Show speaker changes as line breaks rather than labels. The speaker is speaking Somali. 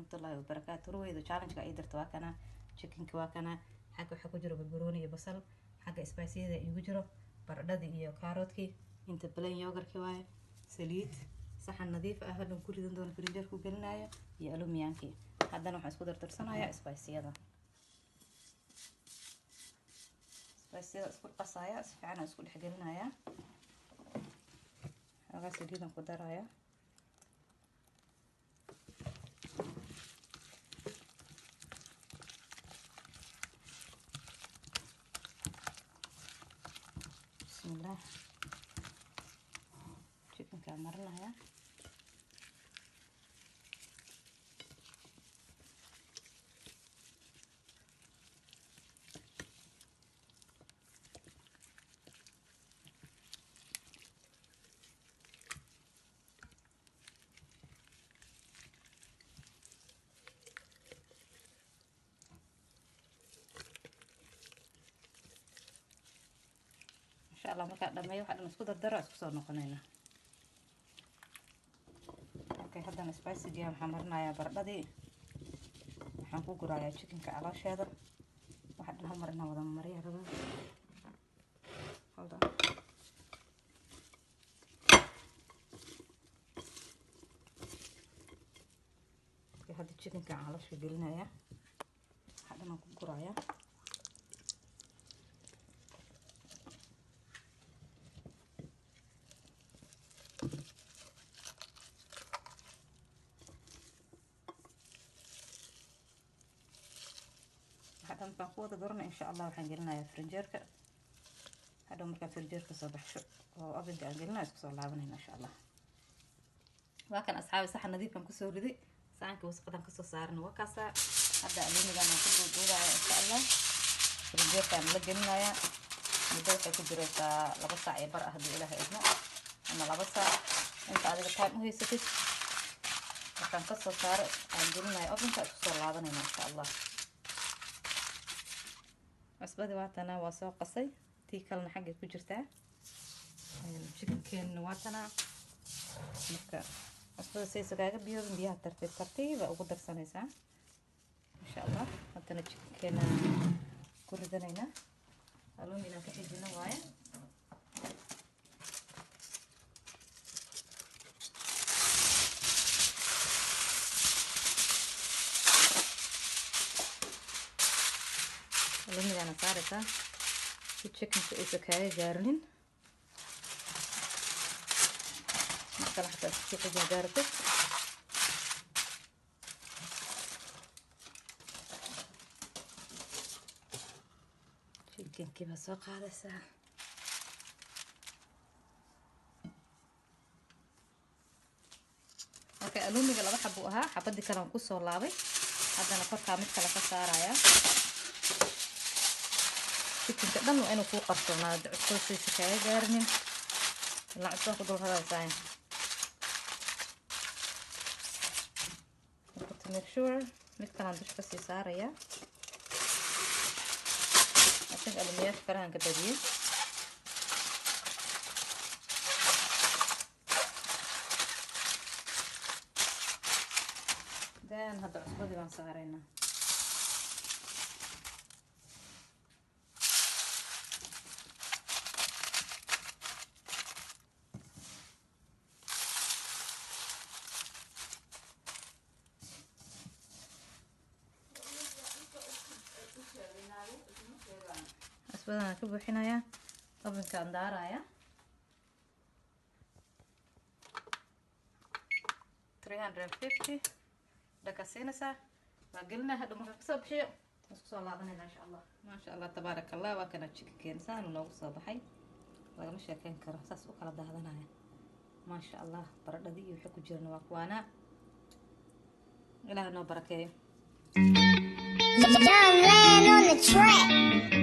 warahmatullahi wabarakatuh. Ruwayda challenge ka idirta waa kana chickenka waa kana xagga waxa ku jiro barbarooni iyo basal xagga spice-yada igu jiro baradhada iyo carrot-ki inta plain yogurt-ki waaye saliid saxan nadiif ah hadda ku ridan doona fridge ku gelinayo iyo alumiyaanki haddana waxaan isku dardarsanayaa spice-yada isku qasaya si fiican isku dhex gelinayaa xogaa saliidan ku daraya bismillah chickenka marinaya inshallah marka dhameeyo waxa dhan isku dardaro isku soo noqonayna okay haddana spice-ga waxaan marinayaa baradhadii waxaan ku gurayaa chickenka caloosheeda waxa dhan hal mar inaan wada mariyaa rabaa hold on okay hadda chickenka caloosha gelinayaa waxa dhan ku gurayaa kan kuwada darna insha Allah waxaan gelinayaa fridge-ka hadhow marka fridge-ka soo baxsho oo oven-ka aan gelinayo isku soo laabanayna insha Allah waa kan asxaabi saxan nadiif aan ku soo riday saxanka wasaqadan ka soo saarna waa kaasa hadda alumigan aan ku duuduubaya insha Allah fridge-ka aan la gelinayaa muddo waxay ku jiraysaa 2 saac iyo bar ah hadii Ilaahay idmo ama 2 saac inta adiga time u haysatid waxaan ka soo saaro aan gelinayaa oven-ka isku soo laabanayna insha Allah asbadi waatana waa soo qasay tii kalena xagga ku jirtaa chickenkeena waatana marka asbada saysa kaaga biyaha tartiib ugu darsanaysaa insha Allah haddana chickenkeena ku ridanayna alumiina ka xijina waaye alumiina saaraysa si chickenka isa kaaga gaarnin marka la xataa si xiga gaarto chickenki ba soo qaadaysaa marka alumiga 2 xabo ahaa xabadii kale aan ku soo laabay haddana korka mid kale ka saaraya chickenka dhan waa inuu ku qarsoonaado cusub si kaaga gaarnin la cusub ku dul hadaysaa to make sure mid kale aan dusha ka sii saaraya asan alumiyaad karahan ka badiyo dan hadda cusbadii baan saaraynaa asbadana ka buuxinaya ovenka aan daaraya 350 dhakasiinaysa waa gelinaa hadhow marka kasoo bixiyo isku soo laabanayna insha Allah maasha Allah tabaarakallah waa kana chickenkeena saan loogu soo baxay lagama sheekeyn karo saas u kala daadanaya maasha Allah baradhadii iyo wixii ku jirna waa kuwaana Ilaahay noo barakeeyo. Young man on the track.